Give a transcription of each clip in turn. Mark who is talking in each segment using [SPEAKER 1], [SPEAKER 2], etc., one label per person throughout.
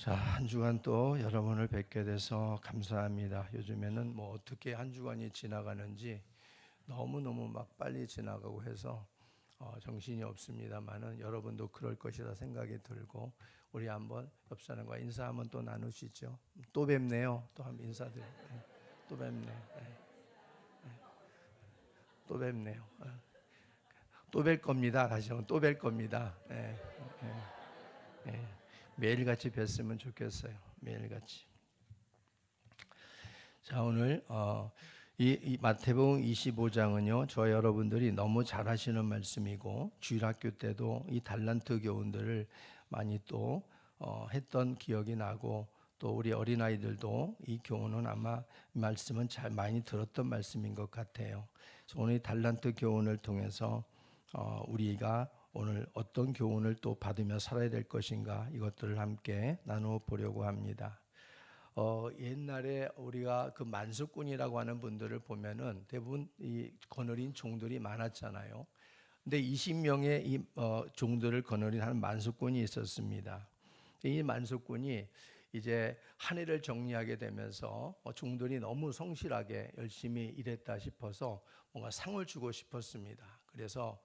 [SPEAKER 1] 자, 한 주간 또 여러분을 뵙게 돼서 감사합니다. 요즘에는 뭐 어떻게 한 주간이 지나가는지 너무너무 막 빨리 지나가고 해서 정신이 없습니다만은 여러분도 그럴 것이라 생각이 들고 우리 한번 옆 사람과 인사 한번 또 나누시죠. 또 뵙네요. 또 한번 인사드려요. 또 뵙네. 또 뵙네요. 또 뵐 겁니다. 다시 한번 또 뵐 겁니다. 매일같이 뵀으면 좋겠어요. 매일같이. 자, 오늘 이 마태복음 25장은요, 저 여러분들이 너무 잘 하시는 말씀이고 주일학교 때도 이 달란트 교훈들을 많이 또 했던 기억이 나고, 또 우리 어린아이들도 이 교훈은 아마 말씀은 잘 많이 들었던 말씀인 것 같아요. 그래서 오늘 이 달란트 교훈을 통해서 우리가 오늘 어떤 교훈을 또 받으며 살아야 될 것인가, 이것들을 함께 나누어 보려고 합니다. 옛날에 우리가 그 만수꾼이라고 하는 분들을 보면은 대부분 이 거느린 종들이 많았잖아요. 근데 20명의 이 종들을 거느린 한 만수꾼이 있었습니다. 이 만수꾼이 이제 한 해를 정리하게 되면서 종들이 너무 성실하게 열심히 일했다 싶어서 뭔가 상을 주고 싶었습니다. 그래서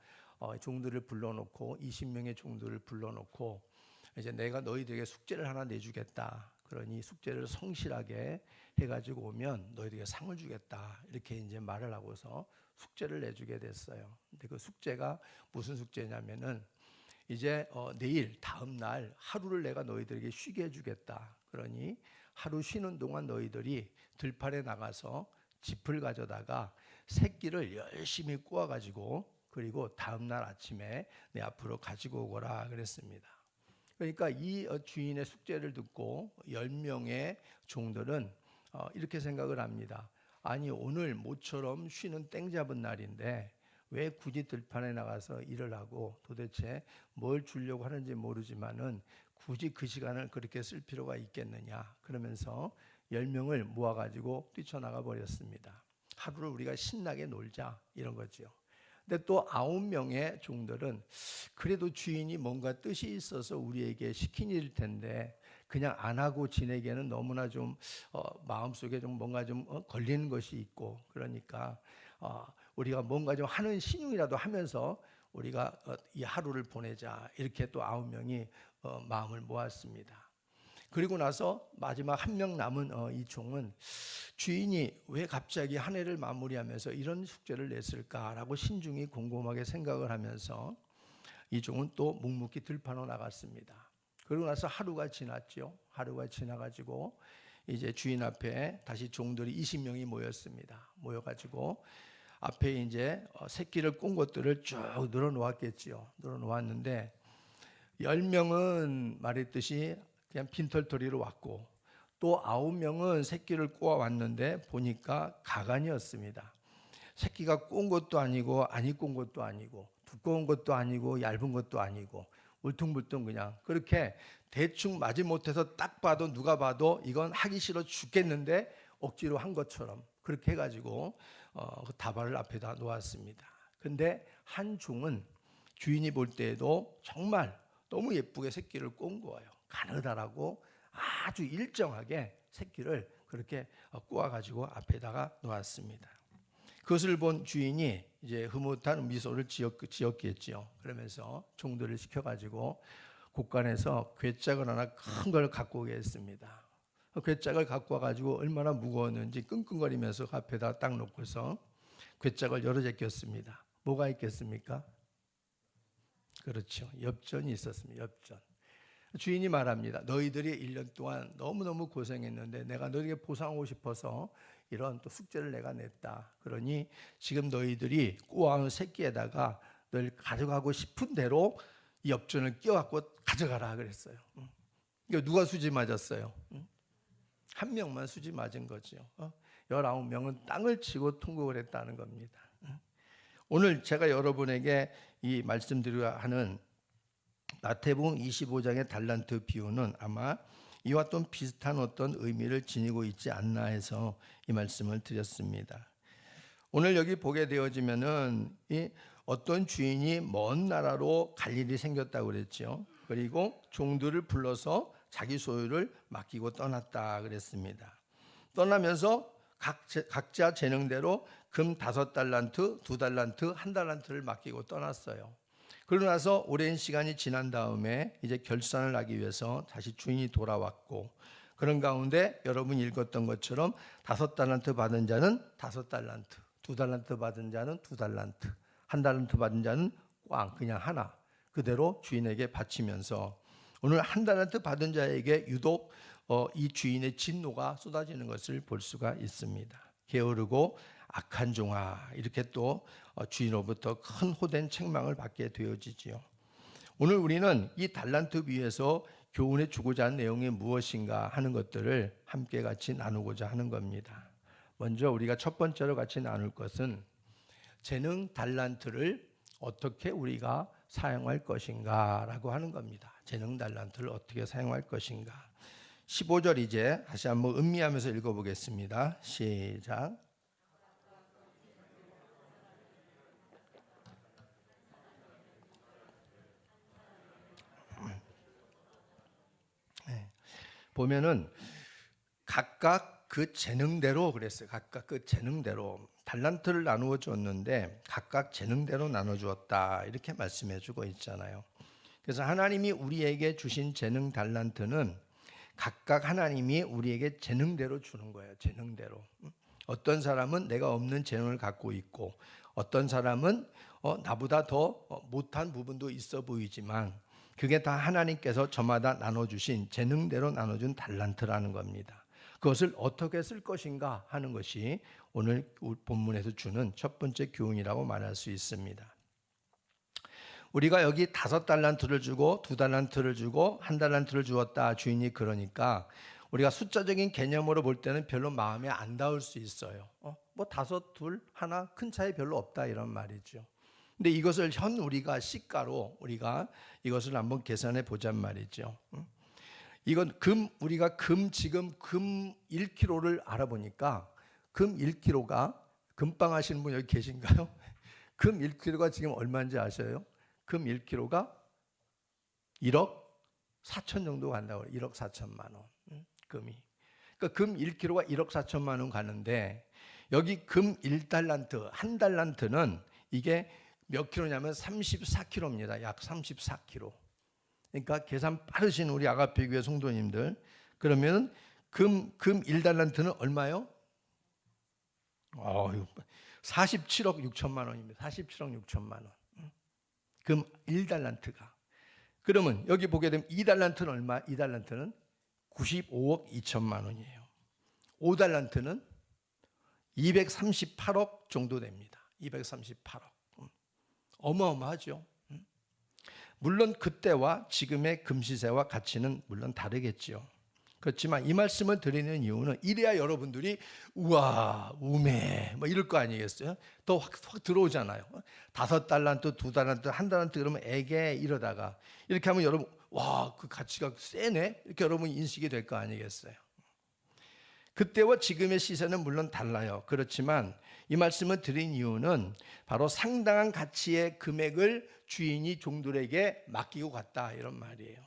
[SPEAKER 1] 종들을 불러놓고 20명의 종들을 불러놓고 이제 내가 너희들에게 숙제를 하나 내주겠다. 그러니 숙제를 성실하게 해가지고 오면 너희들에게 상을 주겠다. 이렇게 이제 말을 하고서 숙제를 내주게 됐어요. 근데 그 숙제가 무슨 숙제냐면은 이제 내일 다음 날 하루를 내가 너희들에게 쉬게 해주겠다. 그러니 하루 쉬는 동안 너희들이 들판에 나가서 짚을 가져다가 새끼를 열심히 꼬아가지고 그리고 다음 날 아침에 내 앞으로 가지고 오거라 그랬습니다. 그러니까 이 주인의 숙제를 듣고 10명의 종들은 이렇게 생각을 합니다. 아니, 오늘 모처럼 쉬는 땡 잡은 날인데 왜 굳이 들판에 나가서 일을 하고 도대체 뭘 주려고 하는지 모르지만은 굳이 그 시간을 그렇게 쓸 필요가 있겠느냐, 그러면서 10명을 모아가지고 뛰쳐나가 버렸습니다. 하루를 우리가 신나게 놀자, 이런 거죠. 근데 또 9명의 종들은 그래도 주인이 뭔가 뜻이 있어서 우리에게 시킨 일일 텐데 그냥 안 하고 지내기에는 너무나 좀 마음속에 좀 뭔가 좀 걸리는 것이 있고, 그러니까 우리가 뭔가 좀 하는 신용이라도 하면서 우리가 이 하루를 보내자, 이렇게 또 9명이 마음을 모았습니다. 그리고 나서 마지막 한 명 남은 이 종은 주인이 왜 갑자기 한 해를 마무리하면서 이런 숙제를 냈을까라고 신중히 곰곰하게 생각을 하면서 이 종은 또 묵묵히 들판으로 나갔습니다. 그러고 나서 하루가 지났죠. 하루가 지나가지고 이제 주인 앞에 다시 종들이 20명이 모였습니다. 모여가지고 앞에 이제 새끼를 꼰 것들을 쭉 늘어놓았겠지요. 늘어놓았는데 10명은 말했듯이 그냥 빈털터리로 왔고, 또 9명은 새끼를 꼬아 왔는데 보니까 가관이었습니다. 새끼가 꼰 것도 아니고 아니 꼰 것도 아니고 두꺼운 것도 아니고 얇은 것도 아니고 울퉁불퉁 그냥 그렇게 대충 마지못해서 딱 봐도 누가 봐도 이건 하기 싫어 죽겠는데 억지로 한 것처럼 그렇게 해가지고 그 다발을 앞에다 놓았습니다. 근데 한 종은 주인이 볼 때에도 정말 너무 예쁘게 새끼를 꼰 거예요. 가느다라고 아주 일정하게 새끼를 그렇게 꼬아가지고 앞에다가 놓았습니다. 그것을 본 주인이 이제 흐뭇한 미소를 지었겠지요. 그러면서 종들을 시켜가지고 곳간에서 괴짝을 하나 큰 걸 갖고 오게 했습니다. 괴짝을 갖고 와가지고 얼마나 무거웠는지 끙끙거리면서 앞에다 딱 놓고서 괴짝을 열어 제꼈습니다. 뭐가 있겠습니까? 그렇죠. 엽전이 있었습니다. 엽전. 주인이 말합니다. 너희들이 1년 동안 너무너무 고생했는데 내가 너희에게 보상하고 싶어서 이런 또 숙제를 내가 냈다. 그러니 지금 너희들이 꼬아온 새끼에다가 널 가져가고 싶은 대로 이 엽전을 끼워갖고 가져가라 그랬어요. 이거 누가 수지 맞았어요? 한 명만 수지 맞은 거죠. 19명은 땅을 치고 통곡을 했다는 겁니다. 오늘 제가 여러분에게 이 말씀드리려 하는 마태복음 25장의 달란트 비유는 아마 이와 또 비슷한 어떤 의미를 지니고 있지 않나 해서 이 말씀을 드렸습니다. 오늘 여기 보게 되어지면은 이 어떤 주인이 먼 나라로 갈 일이 생겼다고 그랬죠. 그리고 종들을 불러서 자기 소유를 맡기고 떠났다 그랬습니다. 떠나면서 각자 재능대로 금 5달란트, 2달란트, 1달란트를 맡기고 떠났어요. 그러고 나서 오랜 시간이 지난 다음에 이제 결산을 하기 위해서 다시 주인이 돌아왔고, 그런 가운데 여러분이 읽었던 것처럼 5달란트 받은 자는 5달란트, 2달란트 받은 자는 2달란트, 1달란트 받은 자는 꽝 그냥 하나 그대로 주인에게 바치면서 오늘 1달란트 받은 자에게 유독 이 주인의 진노가 쏟아지는 것을 볼 수가 있습니다. 게으르고 악한 종아, 이렇게 또 주인으로부터 큰 호된 책망을 받게 되어지지요. 오늘 우리는 이 달란트 위에서 교훈해 주고자 하는 내용이 무엇인가 하는 것들을 함께 같이 나누고자 하는 겁니다. 먼저 우리가 첫 번째로 같이 나눌 것은 재능 달란트를 어떻게 우리가 사용할 것인가 라고 하는 겁니다. 재능 달란트를 어떻게 사용할 것인가. 15절 이제 다시 한번 음미하면서 읽어보겠습니다. 시작. 보면은 각각 그 재능대로 그랬어요. 각각 그 재능대로 달란트를 나누어 줬는데 각각 재능대로 나눠 주었다 이렇게 말씀해 주고 있잖아요. 그래서 하나님이 우리에게 주신 재능 달란트는 각각 하나님이 우리에게 재능대로 주는 거예요. 재능대로. 어떤 사람은 내가 없는 재능을 갖고 있고, 어떤 사람은 나보다 더 못한 부분도 있어 보이지만 그게 다 하나님께서 저마다 나눠주신 재능대로 나눠준 달란트라는 겁니다. 그것을 어떻게 쓸 것인가 하는 것이 오늘 본문에서 주는 첫 번째 교훈이라고 말할 수 있습니다. 우리가 여기 5달란트를 주고 2달란트를 주고 1달란트를 주었다 주인이 그러니까 우리가 숫자적인 개념으로 볼 때는 별로 마음에 안 닿을 수 있어요. 뭐 5, 2, 1 큰 차이 별로 없다 이런 말이죠. 근데 이것을 현 우리가 시가로 우리가 이것을 한번 계산해 보잔 말이죠. 이건 우리가 지금 금 1kg를 알아보니까 금 1kg가 금빵 하시는 분 여기 계신가요? 금 1kg가 지금 얼마인지 아셔요? 금 1kg가 1억 4천 정도 간다고 그래요. 1억 4천만 원. 금이. 그러니까 금 1kg가 1억 4천만 원 가는데 여기 금 1달란트, 1달란트는 이게 몇 킬로냐면 34kg입니다. 약 34kg. 그러니까 계산 빠르신 우리 아가페 교회 성도님들, 그러면 금 1달란트는 얼마요? 47억 6천만 원입니다. 47억 6천만 원. 금 1달란트가. 그러면 여기 보게 되면 2달란트는 얼마? 2달란트는 95억 2천만 원이에요. 5달란트는 238억 정도 됩니다. 238억. 어마어마하죠. 물론 그때와 지금의 금시세와 가치는 물론 다르겠죠. 그렇지만 이 말씀을 드리는 이유는 이래야 여러분들이 우와 우매 뭐 이럴 거 아니겠어요? 더 확 들어오잖아요. 5달란트, 2달란트, 1달란트 그러면 에게 이러다가 이렇게 하면 여러분 와 그 가치가 세네 이렇게 여러분 인식이 될 거 아니겠어요? 그때와 지금의 시세는 물론 달라요. 그렇지만 이 말씀을 드린 이유는 바로 상당한 가치의 금액을 주인이 종들에게 맡기고 갔다 이런 말이에요.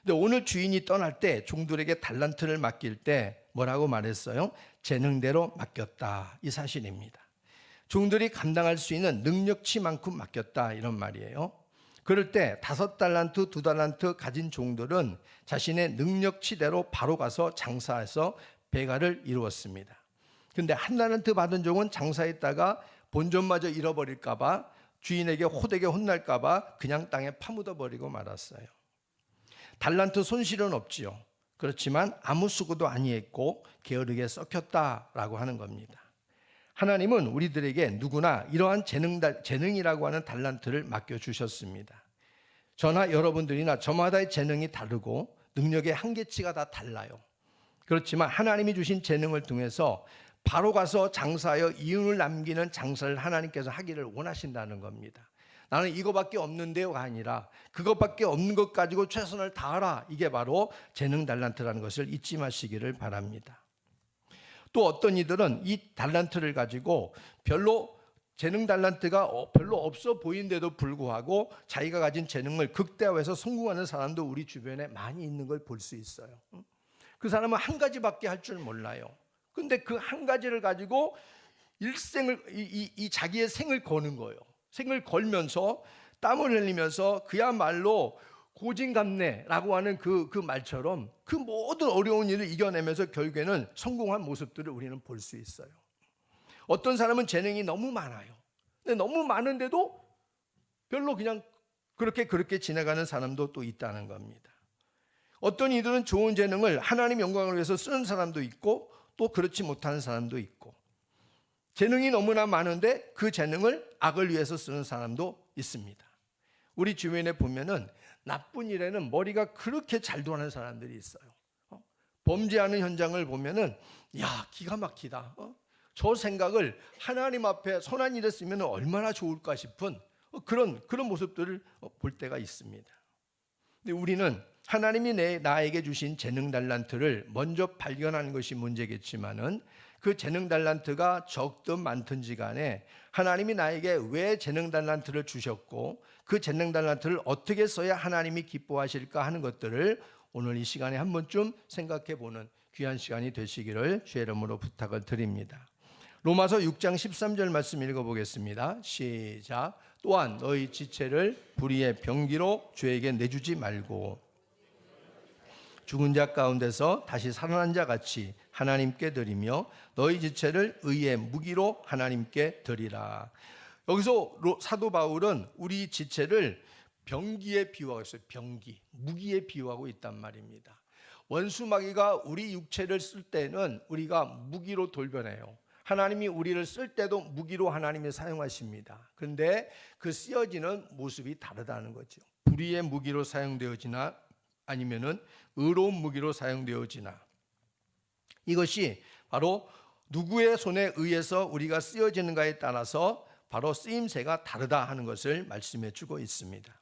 [SPEAKER 1] 근데 오늘 주인이 떠날 때 종들에게 달란트를 맡길 때 뭐라고 말했어요? 재능대로 맡겼다 이 사실입니다. 종들이 감당할 수 있는 능력치만큼 맡겼다 이런 말이에요. 그럴 때 5달란트, 2달란트 가진 종들은 자신의 능력치대로 바로 가서 장사해서 배가를 이루었습니다. 그런데 1달란트 받은 종은 장사했다가 본전마저 잃어버릴까 봐 주인에게 호되게 혼날까 봐 그냥 땅에 파묻어 버리고 말았어요. 달란트 손실은 없지요. 그렇지만 아무 수고도 아니했고 게으르게 썩혔다라고 하는 겁니다. 하나님은 우리들에게 누구나 이러한 재능이라고 하는 달란트를 맡겨주셨습니다. 저나 여러분들이나 저마다의 재능이 다르고 능력의 한계치가 다 달라요. 그렇지만 하나님이 주신 재능을 통해서 바로 가서 장사하여 이윤을 남기는 장사를 하나님께서 하기를 원하신다는 겁니다. 나는 이거밖에 없는데요가 아니라 그것밖에 없는 것 가지고 최선을 다하라. 이게 바로 재능 달란트라는 것을 잊지 마시기를 바랍니다. 또 어떤 이들은 이 달란트를 가지고 별로 재능 달란트가 별로 없어 보이는데도 불구하고 자기가 가진 재능을 극대화해서 성공하는 사람도 우리 주변에 많이 있는 걸 볼 수 있어요. 그 사람은 한 가지밖에 할 줄 몰라요. 근데 그 한 가지를 가지고 일생을 이 자기의 생을 거는 거예요. 생을 걸면서 땀을 흘리면서 그야말로 고진감래라고 하는 그 말처럼 그 모든 어려운 일을 이겨내면서 결국에는 성공한 모습들을 우리는 볼 수 있어요. 어떤 사람은 재능이 너무 많아요. 근데 너무 많은데도 별로 그냥 그렇게 지나가는 사람도 또 있다는 겁니다. 어떤 이들은 좋은 재능을 하나님 영광을 위해서 쓰는 사람도 있고 또 그렇지 못하는 사람도 있고, 재능이 너무나 많은데 그 재능을 악을 위해서 쓰는 사람도 있습니다. 우리 주변에 보면은 나쁜 일에는 머리가 그렇게 잘 도는 사람들이 있어요. 범죄하는 현장을 보면은 야, 기가 막히다. 저 생각을 하나님 앞에 선한 일에 쓰면 얼마나 좋을까 싶은 그런 모습들을 볼 때가 있습니다. 근데 우리는 하나님이 나에게 주신 재능 달란트를 먼저 발견하는 것이 문제겠지만은, 그 재능 달란트가 적든 많든지 간에 하나님이 나에게 왜 재능 달란트를 주셨고 그 재능 달란트를 어떻게 써야 하나님이 기뻐하실까 하는 것들을 오늘 이 시간에 한 번쯤 생각해 보는 귀한 시간이 되시기를 주의 이름으로 부탁을 드립니다. 로마서 6장 13절 말씀 읽어보겠습니다. 시작. 또한 너희 지체를 불의의 병기로 죄에게 내주지 말고 죽은 자 가운데서 다시 살아난 자 같이 하나님께 드리며 너희 지체를 의의 무기로 하나님께 드리라. 여기서 사도 바울은 우리 지체를 병기에 비유하고 있어요. 병기, 무기에 비유하고 있단 말입니다. 원수 마귀가 우리 육체를 쓸 때는 우리가 무기로 돌변해요. 하나님이 우리를 쓸 때도 무기로 하나님이 사용하십니다. 그런데 그 쓰여지는 모습이 다르다는 거죠. 불의의 무기로 사용되어지나 아니면은 의로운 무기로 사용되어지나, 이것이 바로 누구의 손에 의해서 우리가 쓰여지는가에 따라서 바로 쓰임새가 다르다 하는 것을 말씀해 주고 있습니다.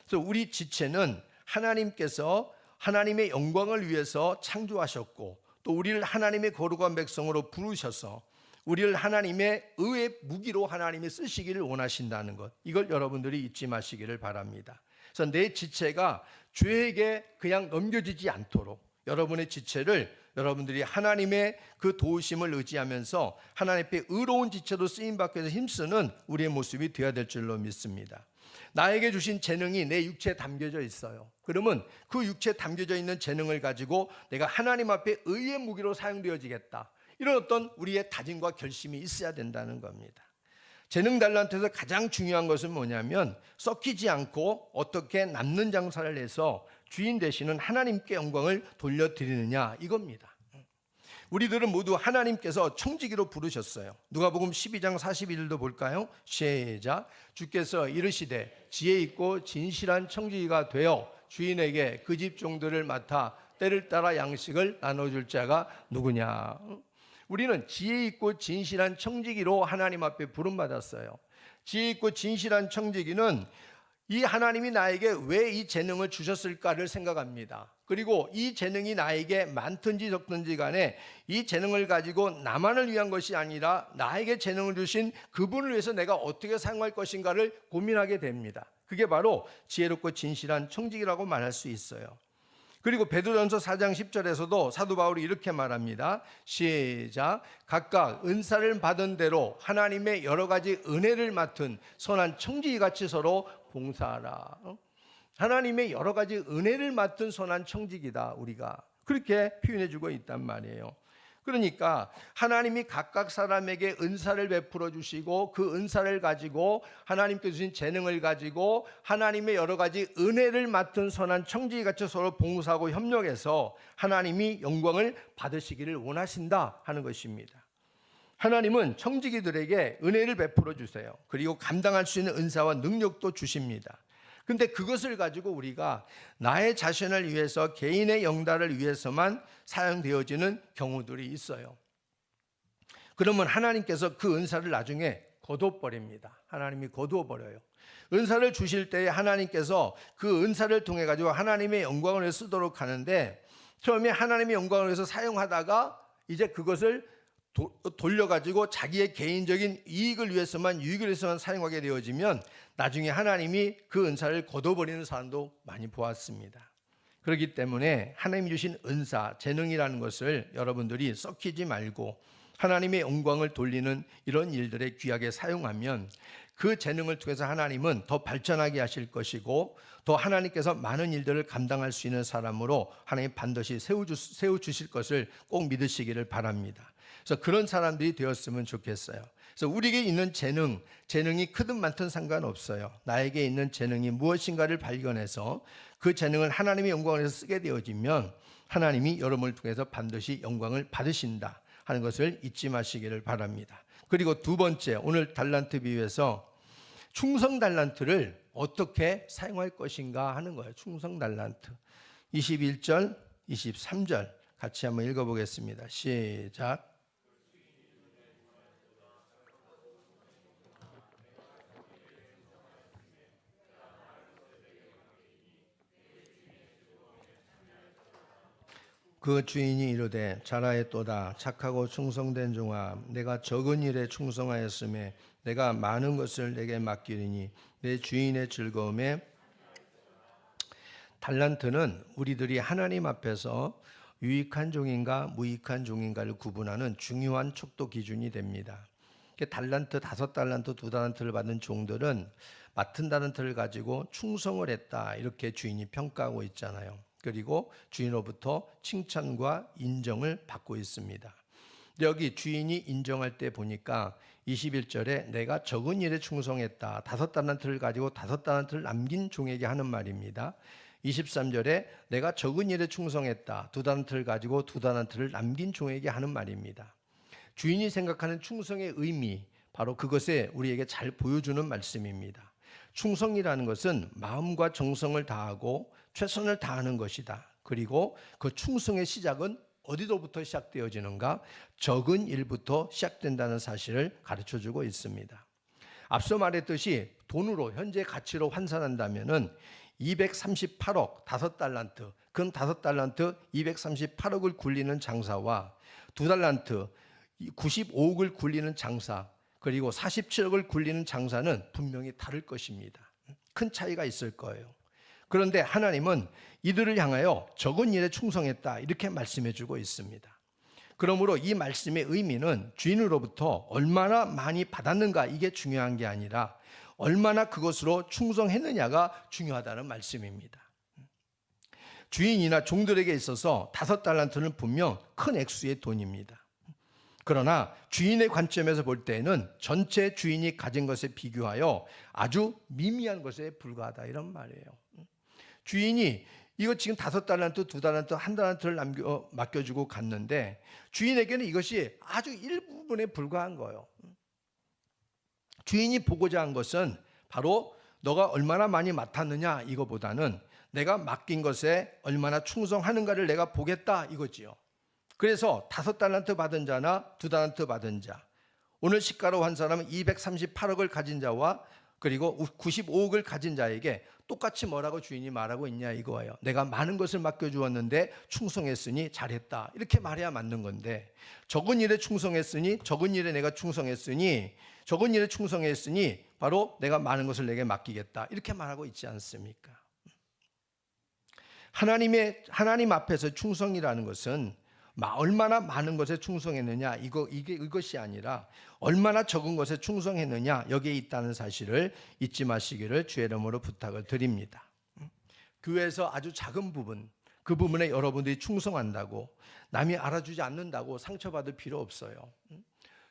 [SPEAKER 1] 그래서 우리 지체는 하나님께서 하나님의 영광을 위해서 창조하셨고 또 우리를 하나님의 거룩한 백성으로 부르셔서 우리를 하나님의 의의 무기로 하나님이 쓰시기를 원하신다는 것, 이걸 여러분들이 잊지 마시기를 바랍니다. 그래서 내 지체가 죄에게 그냥 넘겨지지 않도록 여러분의 지체를 여러분들이 하나님의 그 도우심을 의지하면서 하나님 앞에 의로운 지체로 쓰임받기 위해서 힘쓰는 우리의 모습이 되어야 될 줄로 믿습니다. 나에게 주신 재능이 내 육체에 담겨져 있어요. 그러면 그 육체에 담겨져 있는 재능을 가지고 내가 하나님 앞에 의의 무기로 사용되어지겠다, 이런 어떤 우리의 다짐과 결심이 있어야 된다는 겁니다. 재능 달란트에서 가장 중요한 것은 뭐냐면 썩히지 않고 어떻게 남는 장사를 해서 주인 되시는 하나님께 영광을 돌려드리느냐, 이겁니다. 우리들은 모두 하나님께서 청지기로 부르셨어요. 누가복음 12장 41절도 볼까요? 시작. 주께서 이르시되 지혜 있고 진실한 청지기가 되어 주인에게 그 집 종들을 맡아 때를 따라 양식을 나눠줄 자가 누구냐. 우리는 지혜 있고 진실한 청지기로 하나님 앞에 부름받았어요. 지혜 있고 진실한 청지기는 이 하나님이 나에게 왜 이 재능을 주셨을까를 생각합니다. 그리고 이 재능이 나에게 많든지 적든지 간에 이 재능을 가지고 나만을 위한 것이 아니라 나에게 재능을 주신 그분을 위해서 내가 어떻게 사용할 것인가를 고민하게 됩니다. 그게 바로 지혜롭고 진실한 청지기라고 말할 수 있어요. 그리고 베드로전서 4장 10절에서도 사도 바울이 이렇게 말합니다. 시작. 각각 은사를 받은 대로 하나님의 여러 가지 은혜를 맡은 선한 청지기같이 서로 봉사하라. 하나님의 여러 가지 은혜를 맡은 선한 청지기다, 우리가 그렇게 표현해주고 있단 말이에요. 그러니까 하나님이 각각 사람에게 은사를 베풀어 주시고 그 은사를 가지고 하나님께 주신 재능을 가지고 하나님의 여러 가지 은혜를 맡은 선한 청지기같이 서로 봉사하고 협력해서 하나님이 영광을 받으시기를 원하신다 하는 것입니다. 하나님은 청지기들에게 은혜를 베풀어 주세요. 그리고 감당할 수 있는 은사와 능력도 주십니다. 근데 그것을 가지고 우리가 나의 자신을 위해서 개인의 영달을 위해서만 사용되어지는 경우들이 있어요. 그러면 하나님께서 그 은사를 나중에 거둬버립니다. 하나님이 거두어버려요. 은사를 주실 때 하나님께서 그 은사를 통해 가지고 하나님의 영광을 위해 쓰도록 하는데 처음에 하나님의 영광을 위해서 사용하다가 이제 그것을 돌려가지고 자기의 개인적인 이익을 위해서만, 유익을 위해서만 사용하게 되어지면 나중에 하나님이 그 은사를 거둬버리는 사람도 많이 보았습니다. 그렇기 때문에 하나님이 주신 은사, 재능이라는 것을 여러분들이 썩히지 말고 하나님의 영광을 돌리는 이런 일들에 귀하게 사용하면 그 재능을 통해서 하나님은 더 발전하게 하실 것이고, 더 하나님께서 많은 일들을 감당할 수 있는 사람으로 하나님 반드시 세워주실 것을 꼭 믿으시기를 바랍니다. 그래서 그런 사람들이 되었으면 좋겠어요. 그래서 우리에게 있는 재능이 크든 많든 상관없어요. 나에게 있는 재능이 무엇인가를 발견해서 그 재능을 하나님의 영광을 위해서 쓰게 되어지면 하나님이 여러분을 통해서 반드시 영광을 받으신다 하는 것을 잊지 마시기를 바랍니다. 그리고 두 번째, 오늘 달란트 비유에서 충성 달란트를 어떻게 사용할 것인가 하는 거예요. 충성 달란트 21절 23절 같이 한번 읽어보겠습니다. 시작. 그 주인이 이르되 잘하였도다. 착하고 충성된 종아, 내가 적은 일에 충성하였음에 내가 많은 것을 내게 맡기리니 내 주인의 즐거움에. 달란트는 우리들이 하나님 앞에서 유익한 종인가 무익한 종인가를 구분하는 중요한 척도 기준이 됩니다. 달란트, 5달란트, 2달란트를 받은 종들은 맡은 달란트를 가지고 충성을 했다 이렇게 주인이 평가하고 있잖아요. 그리고 주인으로부터 칭찬과 인정을 받고 있습니다. 여기 주인이 인정할 때 보니까 21절에 내가 적은 일에 충성했다. 5달란트를 가지고 5달란트를 남긴 종에게 하는 말입니다. 23절에 내가 적은 일에 충성했다. 2달란트를 가지고 2달란트를 남긴 종에게 하는 말입니다. 주인이 생각하는 충성의 의미, 바로 그것에 우리에게 잘 보여주는 말씀입니다. 충성이라는 것은 마음과 정성을 다하고 최선을 다하는 것이다. 그리고 그 충성의 시작은 어디로부터 시작되어지는가? 적은 일부터 시작된다는 사실을 가르쳐주고 있습니다. 앞서 말했듯이 돈으로 현재 가치로 환산한다면 238억 5달란트, 근 5달란트 238억을 굴리는 장사와 2달란트 95억을 굴리는 장사, 그리고 47억을 굴리는 장사는 분명히 다를 것입니다. 큰 차이가 있을 거예요. 그런데 하나님은 이들을 향하여 적은 일에 충성했다 이렇게 말씀해 주고 있습니다. 그러므로 이 말씀의 의미는 주인으로부터 얼마나 많이 받았는가 이게 중요한 게 아니라 얼마나 그것으로 충성했느냐가 중요하다는 말씀입니다. 주인이나 종들에게 있어서 5달란트는 분명 큰 액수의 돈입니다. 그러나 주인의 관점에서 볼 때에는 전체 주인이 가진 것에 비교하여 아주 미미한 것에 불과하다 이런 말이에요. 주인이 이거 지금 5달란트, 2달란트, 1달란트를 맡겨주고 갔는데 주인에게는 이것이 아주 일부분에 불과한 거예요. 주인이 보고자 한 것은 바로 너가 얼마나 많이 맡았느냐 이거보다는 내가 맡긴 것에 얼마나 충성하는가를 내가 보겠다 이거지요. 그래서 5달란트 받은 자나 2달란트 받은 자, 오늘 시가로 한 사람은 238억을 가진 자와 그리고 95억을 가진 자에게 똑같이 뭐라고 주인이 말하고 있냐 이거예요. 내가 많은 것을 맡겨주었는데 충성했으니 잘했다 이렇게 말해야 맞는 건데, 적은 일에 충성했으니, 적은 일에 내가 충성했으니, 적은 일에 충성했으니 바로 내가 많은 것을 내게 맡기겠다 이렇게 말하고 있지 않습니까? 하나님 앞에서 충성이라는 것은 얼마나 많은 것에 충성했느냐 이것이 아니라 얼마나 적은 것에 충성했느냐 여기에 있다는 사실을 잊지 마시기를 주의 이름으로 부탁을 드립니다. 교회에서 아주 작은 부분, 그 부분에 여러분들이 충성한다고 남이 알아주지 않는다고 상처받을 필요 없어요.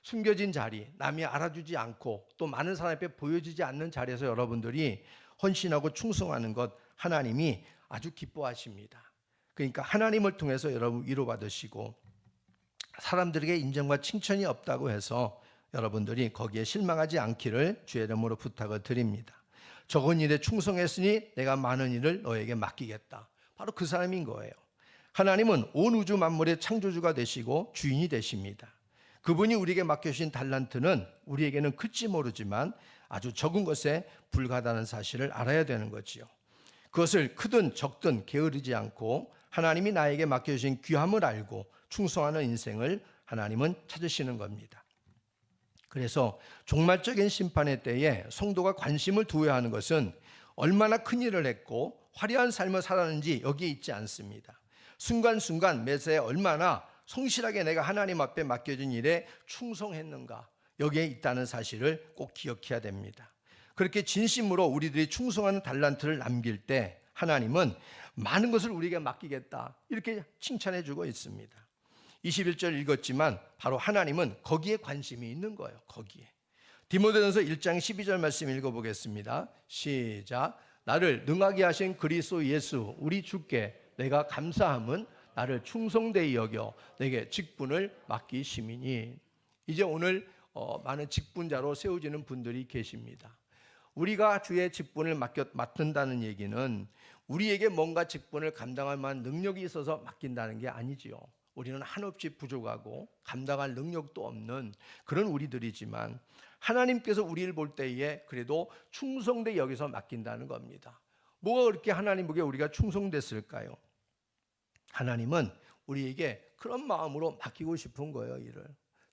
[SPEAKER 1] 숨겨진 자리, 남이 알아주지 않고 또 많은 사람 앞에 보여지지 않는 자리에서 여러분들이 헌신하고 충성하는 것 하나님이 아주 기뻐하십니다. 그러니까 하나님을 통해서 여러분 위로받으시고 사람들에게 인정과 칭찬이 없다고 해서 여러분들이 거기에 실망하지 않기를 주의 이름으로 부탁을 드립니다. 적은 일에 충성했으니 내가 많은 일을 너에게 맡기겠다. 바로 그 사람인 거예요. 하나님은 온 우주 만물의 창조주가 되시고 주인이 되십니다. 그분이 우리에게 맡겨주신 달란트는 우리에게는 클지 모르지만 아주 적은 것에 불과하다는 사실을 알아야 되는 거지요. 그것을 크든 적든 게으르지 않고 하나님이 나에게 맡겨주신 귀함을 알고 충성하는 인생을 하나님은 찾으시는 겁니다. 그래서 종말적인 심판의 때에 성도가 관심을 두어야 하는 것은 얼마나 큰 일을 했고 화려한 삶을 살았는지 여기에 있지 않습니다. 순간순간 매사에 얼마나 성실하게 내가 하나님 앞에 맡겨진 일에 충성했는가, 여기에 있다는 사실을 꼭 기억해야 됩니다. 그렇게 진심으로 우리들이 충성하는 달란트를 남길 때 하나님은 많은 것을 우리에게 맡기겠다, 이렇게 칭찬해 주고 있습니다. 21절 읽었지만 바로 하나님은 거기에 관심이 있는 거예요. 거기에. 디모데전서 1장 12절 말씀 읽어보겠습니다. 시작. 나를 능하게 하신 그리스도 예수 우리 주께 내가 감사함은 나를 충성되이 여겨 내게 직분을 맡기심이니. 이제 오늘 많은 직분자로 세워지는 분들이 계십니다. 우리가 주의 직분을 맡는다는 얘기는 우리에게 뭔가 직분을 감당할 만한 능력이 있어서 맡긴다는 게 아니지요. 우리는 한없이 부족하고 감당할 능력도 없는 그런 우리들이지만 하나님께서 우리를 볼 때에 그래도 충성되이 여기서 맡긴다는 겁니다. 뭐가 그렇게 하나님 보기에 우리가 충성됐을까요? 하나님은 우리에게 그런 마음으로 맡기고 싶은 거예요. 일을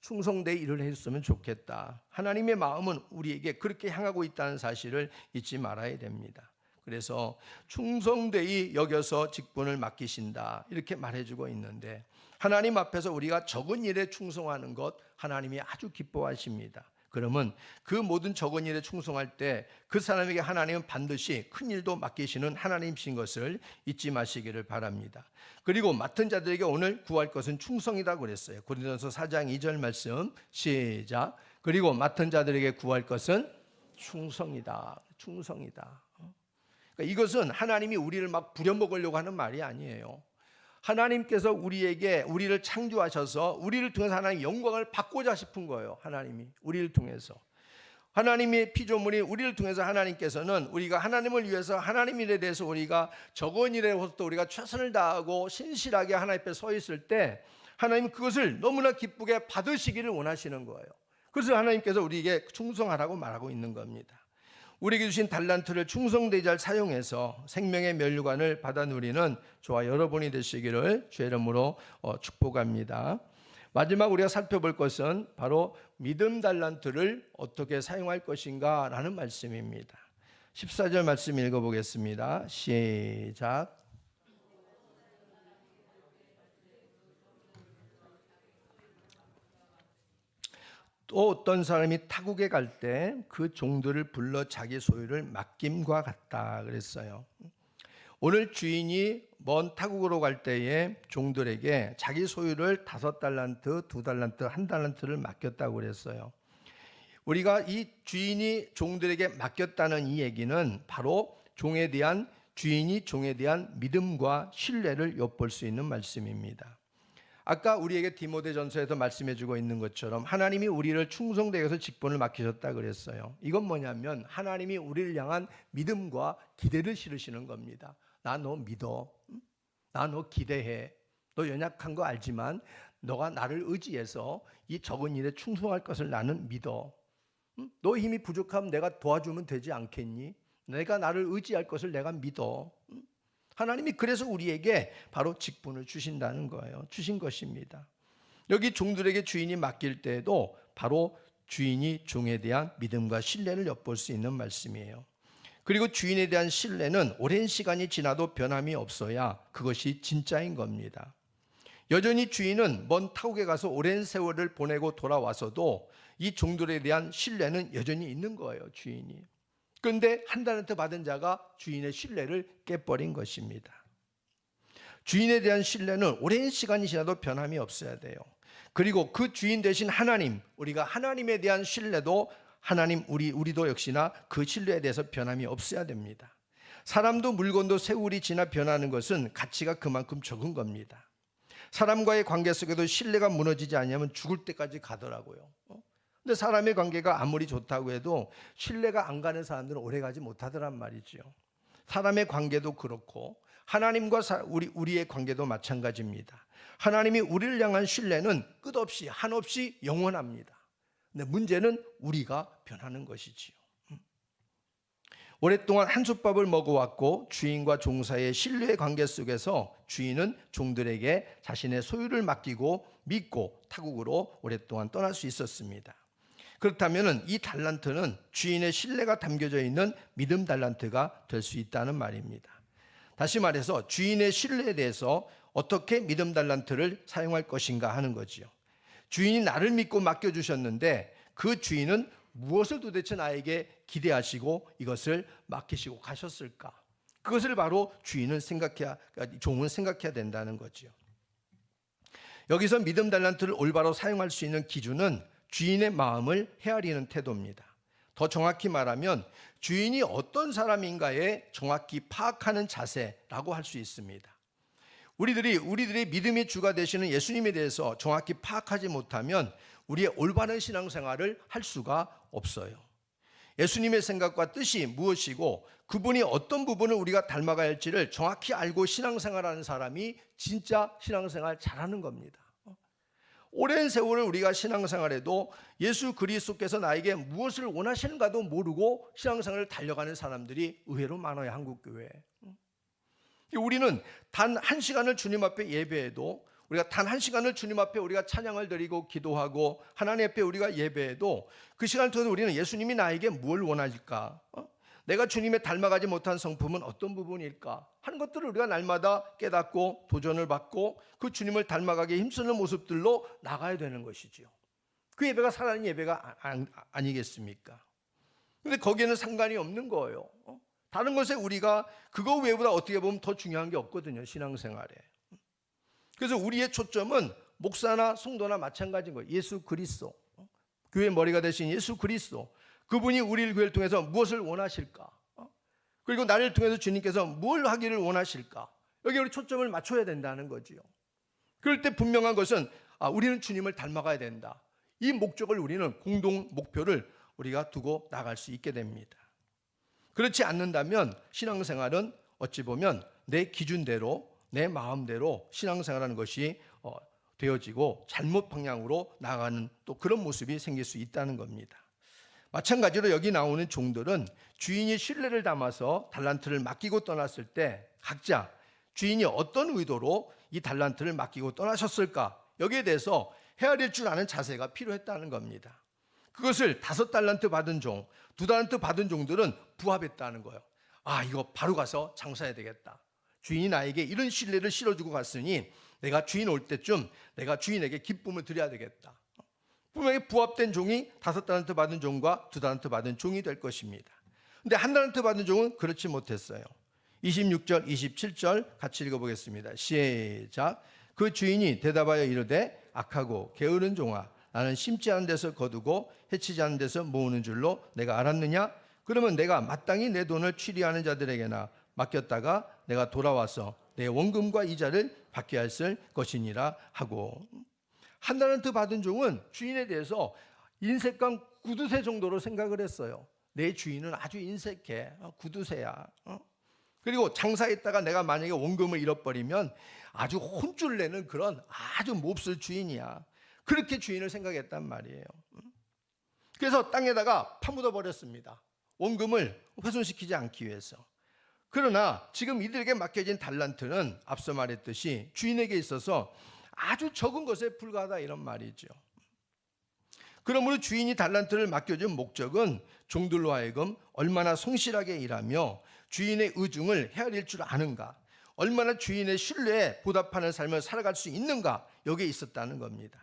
[SPEAKER 1] 충성되이 일을 했으면 좋겠다. 하나님의 마음은 우리에게 그렇게 향하고 있다는 사실을 잊지 말아야 됩니다. 그래서 충성되이 여겨서 직분을 맡기신다, 이렇게 말해주고 있는데 하나님 앞에서 우리가 적은 일에 충성하는 것 하나님이 아주 기뻐하십니다. 그러면 그 모든 적은 일에 충성할 때 그 사람에게 하나님은 반드시 큰 일도 맡기시는 하나님이신 것을 잊지 마시기를 바랍니다. 그리고 맡은 자들에게 오늘 구할 것은 충성이다 그랬어요. 고린도전서 4장 2절 말씀 시작. 그리고 맡은 자들에게 구할 것은 충성이다. 충성이다. 그러니까 이것은 하나님이 우리를 막 부려먹으려고 하는 말이 아니에요. 하나님께서 우리를 창조하셔서 우리를 통해서 하나님 영광을 받고자 싶은 거예요. 하나님이 우리를 통해서, 하나님의 피조물이 우리를 통해서 하나님께서는 우리가 하나님을 위해서 하나님 일에 대해서 우리가 적은 일에서도 우리가 최선을 다하고 신실하게 하나님 앞에 서 있을 때 하나님은 그것을 너무나 기쁘게 받으시기를 원하시는 거예요. 그래서 하나님께서 우리에게 충성하라고 말하고 있는 겁니다. 우리에게 주신 달란트를 충성되이 잘 사용해서 생명의 면류관을 받아 누리는 저와 여러분이 되시기를 주의 이름으로 축복합니다. 마지막 우리가 살펴볼 것은 바로 믿음 달란트를 어떻게 사용할 것인가 라는 말씀입니다. 14절 말씀 읽어보겠습니다. 시작. 또 어떤 사람이 타국에 갈 때 그 종들을 불러 자기 소유를 맡김과 같다 그랬어요. 오늘 주인이 먼 타국으로 갈 때에 종들에게 자기 소유를 5달란트, 2달란트, 1달란트를 맡겼다고 그랬어요. 우리가 이 주인이 종들에게 맡겼다는 이 얘기는 바로 주인이 종에 대한 믿음과 신뢰를 엿볼 수 있는 말씀입니다. 아까 우리에게 디모데전서에서 말씀해주고 있는 것처럼 하나님이 우리를 충성되게 해서 직분을 맡기셨다 그랬어요. 이건 뭐냐면 하나님이 우리를 향한 믿음과 기대를 실으시는 겁니다. 나 너 믿어, 나 너 기대해, 너 연약한 거 알지만 너가 나를 의지해서 이 적은 일에 충성할 것을 나는 믿어. 너 힘이 부족하면 내가 도와주면 되지 않겠니? 내가 나를 의지할 것을 내가 믿어. 하나님이 그래서 우리에게 바로 직분을 주신다는 거예요. 주신 것입니다. 여기 종들에게 주인이 맡길 때에도 바로 주인이 종에 대한 믿음과 신뢰를 엿볼 수 있는 말씀이에요. 그리고 주인에 대한 신뢰는 오랜 시간이 지나도 변함이 없어야 그것이 진짜인 겁니다. 여전히 주인은 먼 타국에 가서 오랜 세월을 보내고 돌아와서도 이 종들에 대한 신뢰는 여전히 있는 거예요. 주인이. 그런데 1달란트 받은 자가 주인의 신뢰를 깨버린 것입니다. 주인에 대한 신뢰는 오랜 시간이 지나도 변함이 없어야 돼요. 그리고 그 주인 대신 하나님, 우리가 하나님에 대한 신뢰도 우리도 역시나 그 신뢰에 대해서 변함이 없어야 됩니다. 사람도 물건도 세월이 지나 변하는 것은 가치가 그만큼 적은 겁니다. 사람과의 관계 속에도 신뢰가 무너지지 않으면 죽을 때까지 가더라고요. 근데 사람의 관계가 아무리 좋다고 해도 신뢰가 안 가는 사람들은 오래가지 못하더란 말이죠. 사람의 관계도 그렇고 하나님과 우리의 관계도 마찬가지입니다. 하나님이 우리를 향한 신뢰는 끝없이 한없이 영원합니다. 근데 문제는 우리가 변하는 것이지요. 오랫동안 한솥밥을 먹어왔고 주인과 종 사이의 신뢰의 관계 속에서 주인은 종들에게 자신의 소유를 맡기고 믿고 타국으로 오랫동안 떠날 수 있었습니다. 그렇다면 이 달란트는 주인의 신뢰가 담겨져 있는 믿음 달란트가 될 수 있다는 말입니다. 다시 말해서 주인의 신뢰에 대해서 어떻게 믿음 달란트를 사용할 것인가 하는 거지요. 주인이 나를 믿고 맡겨주셨는데 그 주인은 무엇을 도대체 나에게 기대하시고 이것을 맡기시고 가셨을까? 그것을 바로 종은 생각해야 된다는 거지요. 여기서 믿음 달란트를 올바로 사용할 수 있는 기준은 주인의 마음을 헤아리는 태도입니다. 더 정확히 말하면 주인이 어떤 사람인가에 정확히 파악하는 자세라고 할 수 있습니다. 우리들의 믿음의 주가 되시는 예수님에 대해서 정확히 파악하지 못하면 우리의 올바른 신앙생활을 할 수가 없어요. 예수님의 생각과 뜻이 무엇이고 그분이 어떤 부분을 우리가 닮아가야 할지를 정확히 알고 신앙생활하는 사람이 진짜 신앙생활 잘하는 겁니다. 오랜 세월을 우리가 신앙생활에도 예수 그리스도께서 나에게 무엇을 원하시는가도 모르고 신앙생활을 달려가는 사람들이 의외로 많아요. 한국교회에. 우리는 단 한 시간을 주님 앞에 예배해도 우리가 단 한 시간을 주님 앞에 우리가 찬양을 드리고 기도하고 하나님 앞에 우리가 예배해도 그 시간을 통해서 우리는 예수님이 나에게 뭘 원하실까? 내가 주님의 닮아가지 못한 성품은 어떤 부분일까? 하는 것들을 우리가 날마다 깨닫고 도전을 받고 그 주님을 닮아가게 힘쓰는 모습들로 나가야 되는 것이지요. 그 예배가 살아있는 예배가 아니겠습니까? 그런데 거기에는 상관이 없는 거예요. 다른 것에 우리가 그거 외보다 어떻게 보면 더 중요한 게 없거든요. 신앙생활에. 그래서 우리의 초점은 목사나 성도나 마찬가지인 거예요. 예수 그리스도, 교회의 머리가 되신 예수 그리스도, 그분이 우리를 교회를 통해서 무엇을 원하실까? 그리고 나를 통해서 주님께서 뭘 하기를 원하실까? 여기에 우리 초점을 맞춰야 된다는 거지요. 그럴 때 분명한 것은 우리는 주님을 닮아가야 된다. 이 목적을 우리는 공동 목표를 우리가 두고 나갈 수 있게 됩니다. 그렇지 않는다면 신앙생활은 어찌 보면 내 기준대로 내 마음대로 신앙생활하는 것이 되어지고 잘못 방향으로 나가는 또 그런 모습이 생길 수 있다는 겁니다. 마찬가지로 여기 나오는 종들은 주인이 신뢰를 담아서 달란트를 맡기고 떠났을 때 각자 주인이 어떤 의도로 이 달란트를 맡기고 떠나셨을까? 여기에 대해서 헤아릴 줄 아는 자세가 필요했다는 겁니다. 그것을 5달란트 받은 종, 2달란트 받은 종들은 부합했다는 거예요. 이거 바로 가서 장사해야 되겠다. 주인이 나에게 이런 신뢰를 실어주고 갔으니 내가 주인 올 때쯤 내가 주인에게 기쁨을 드려야 되겠다. 분명히 부합된 종이 5달란트 받은 종과 2달란트 받은 종이 될 것입니다. 근데 1달란트 받은 종은 그렇지 못했어요. 26절, 27절 같이 읽어보겠습니다. 시작. 그 주인이 대답하여 이르되 악하고 게으른 종아, 나는 심지 않은 데서 거두고 해치지 않은 데서 모으는 줄로 내가 알았느냐? 그러면 내가 마땅히 내 돈을 취리하는 자들에게나 맡겼다가 내가 돌아와서 내 원금과 이자를 받게 했을 것이니라 하고. 1달란트 받은 종은 주인에 대해서 인색한 구두쇠 정도로 생각을 했어요. 내 주인은 아주 인색해, 구두쇠야. 그리고 장사했다가 내가 만약에 원금을 잃어버리면 아주 혼쭐 내는 그런 아주 몹쓸 주인이야. 그렇게 주인을 생각했단 말이에요. 그래서 땅에다가 파묻어 버렸습니다. 원금을 훼손시키지 않기 위해서. 그러나 지금 이들에게 맡겨진 달란트는 앞서 말했듯이 주인에게 있어서 아주 적은 것에 불과하다 이런 말이죠. 그러므로 주인이 달란트를 맡겨준 목적은 종들로 하여금 얼마나 성실하게 일하며 주인의 의중을 헤아릴 줄 아는가, 얼마나 주인의 신뢰에 보답하는 삶을 살아갈 수 있는가, 여기에 있었다는 겁니다.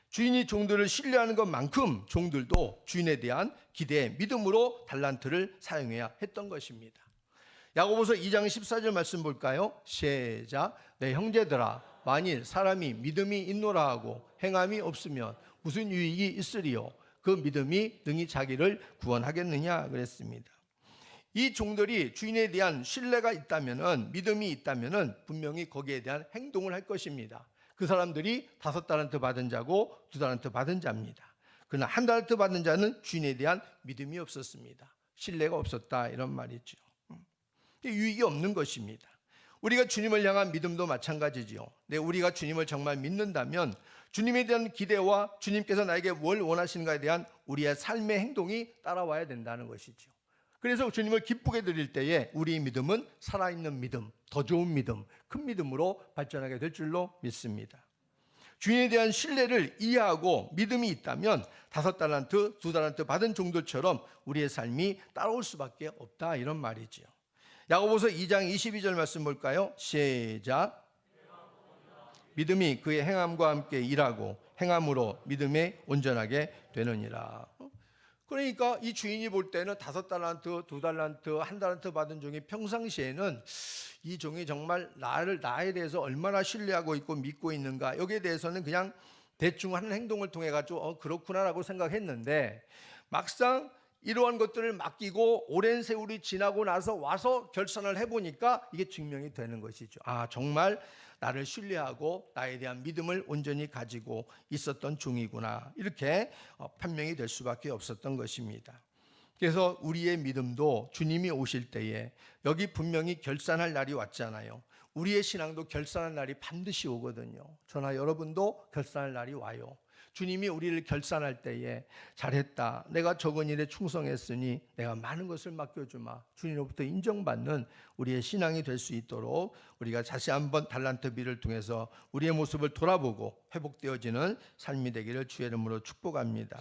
[SPEAKER 1] 주인이 종들을 신뢰하는 것만큼 종들도 주인에 대한 기대에 믿음으로 달란트를 사용해야 했던 것입니다. 야고보서 2장 14절 말씀 볼까요? 시작. 내 형제들아, 만일 사람이 믿음이 있노라 하고 행함이 없으면 무슨 유익이 있으리요? 그 믿음이 능히 자기를 구원하겠느냐 그랬습니다. 이 종들이 주인에 대한 신뢰가 있다면은, 믿음이 있다면은 분명히 거기에 대한 행동을 할 것입니다. 그 사람들이 5달란트 받은 자고 2달란트 받은 자입니다. 그러나 1달란트 받은 자는 주인에 대한 믿음이 없었습니다. 신뢰가 없었다 이런 말이죠. 유익이 없는 것입니다. 우리가 주님을 향한 믿음도 마찬가지지요. 우리가 주님을 정말 믿는다면 주님에 대한 기대와 주님께서 나에게 뭘 원하시는가에 대한 우리의 삶의 행동이 따라와야 된다는 것이죠. 그래서 주님을 기쁘게 드릴 때에 우리의 믿음은 살아있는 믿음, 더 좋은 믿음, 큰 믿음으로 발전하게 될 줄로 믿습니다. 주인에 대한 신뢰를 이해하고 믿음이 있다면 5달란트, 2달란트 받은 종들처럼 우리의 삶이 따라올 수밖에 없다, 이런 말이지요. 야고보서 2장 22절 말씀 볼까요? 시작. 믿음이 그의 행함과 함께 일하고 행함으로 믿음에 온전하게 되느니라. 그러니까 이 주인이 볼 때는 5달란트, 2달란트, 1달란트 받은 종이 평상시에는 이 종이 정말 나에 대해서 얼마나 신뢰하고 있고 믿고 있는가, 여기에 대해서는 그냥 대충 하는 행동을 통해 가지고 그렇구나라고 생각했는데, 막상 이러한 것들을 맡기고 오랜 세월이 지나고 나서 와서 결산을 해보니까 이게 증명이 되는 것이죠. 아, 정말 나를 신뢰하고 나에 대한 믿음을 온전히 가지고 있었던 종이구나, 이렇게 판명이 될 수밖에 없었던 것입니다. 그래서 우리의 믿음도 주님이 오실 때에, 여기 분명히 결산할 날이 왔잖아요. 우리의 신앙도 결산할 날이 반드시 오거든요. 저나 여러분도 결산할 날이 와요. 주님이 우리를 결산할 때에 잘했다, 내가 적은 일에 충성했으니 내가 많은 것을 맡겨주마, 주님으로부터 인정받는 우리의 신앙이 될 수 있도록 우리가 다시 한번 달란트비를 통해서 우리의 모습을 돌아보고 회복되어지는 삶이 되기를 주의 이름으로 축복합니다.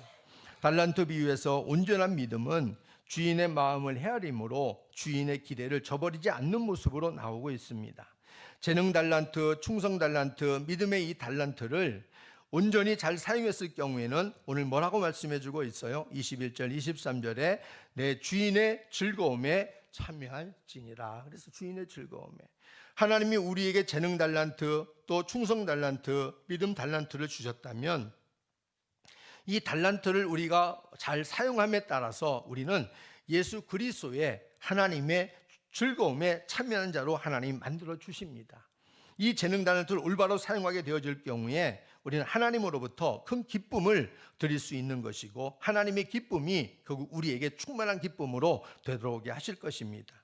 [SPEAKER 1] 달란트 비유에서 온전한 믿음은 주인의 마음을 헤아림으로 주인의 기대를 저버리지 않는 모습으로 나오고 있습니다. 재능 달란트, 충성 달란트, 믿음의 이 달란트를 온전히 잘 사용했을 경우에는 오늘 뭐라고 말씀해주고 있어요? 21절, 23절에 내 주인의 즐거움에 참여할지니라. 그래서 주인의 즐거움에, 하나님이 우리에게 재능 달란트, 또 충성 달란트, 믿음 달란트를 주셨다면 이 달란트를 우리가 잘 사용함에 따라서 우리는 예수 그리스도의 하나님의 즐거움에 참여하는 자로 하나님 만들어 주십니다. 이 재능 달란트를 올바로 사용하게 되어질 경우에 우리는 하나님으로부터 큰 기쁨을 드릴 수 있는 것이고, 하나님의 기쁨이 결국 우리에게 충만한 기쁨으로 되돌아오게 하실 것입니다.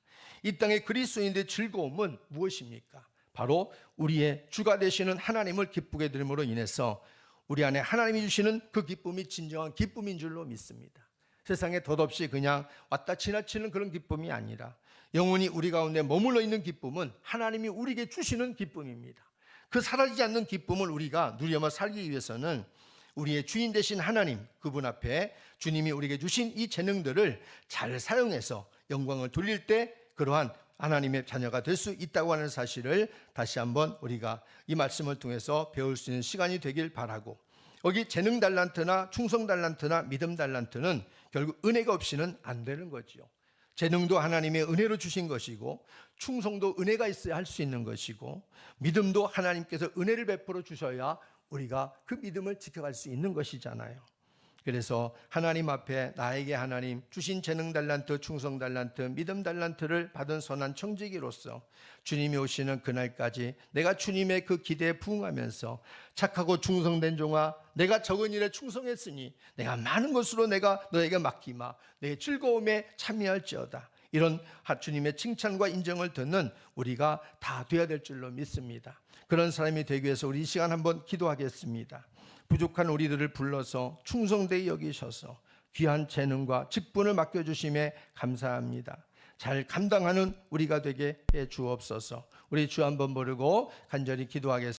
[SPEAKER 1] 이 땅의 그리스도인들의 즐거움은 무엇입니까? 바로 우리의 주가 되시는 하나님을 기쁘게 드림으로 인해서 우리 안에 하나님이 주시는 그 기쁨이 진정한 기쁨인 줄로 믿습니다. 세상에 덧없이 그냥 왔다 지나치는 그런 기쁨이 아니라 영원히 우리 가운데 머물러 있는 기쁨은 하나님이 우리에게 주시는 기쁨입니다. 그 사라지지 않는 기쁨을 우리가 누리며 살기 위해서는 우리의 주인 되신 하나님, 그분 앞에 주님이 우리에게 주신 이 재능들을 잘 사용해서 영광을 돌릴 때 그러한 하나님의 자녀가 될 수 있다고 하는 사실을 다시 한번 우리가 이 말씀을 통해서 배울 수 있는 시간이 되길 바라고, 여기 재능 달란트나 충성 달란트나 믿음 달란트는 결국 은혜가 없이는 안 되는 거지요. 재능도 하나님의 은혜로 주신 것이고, 충성도 은혜가 있어야 할 수 있는 것이고, 믿음도 하나님께서 은혜를 베풀어 주셔야 우리가 그 믿음을 지켜갈 수 있는 것이잖아요. 그래서 하나님 앞에 나에게 하나님 주신 재능 달란트, 충성 달란트, 믿음 달란트를 받은 선한 청지기로서 주님이 오시는 그날까지 내가 주님의 그 기대에 부응하면서 착하고 충성된 종아, 내가 적은 일에 충성했으니 내가 많은 것으로 내가 너에게 맡기마, 내 즐거움에 참여할지어다, 이런 주님의 칭찬과 인정을 듣는 우리가 다 되어야 될 줄로 믿습니다. 그런 사람이 되기 위해서 우리 이 시간 한번 기도하겠습니다. 부족한 우리들을 불러서 충성되이 여기셔서 귀한 재능과 직분을 맡겨주심에 감사합니다. 잘 감당하는 우리가 되게 해 주옵소서. 우리 주 한번 부르고 간절히 기도하겠습니다.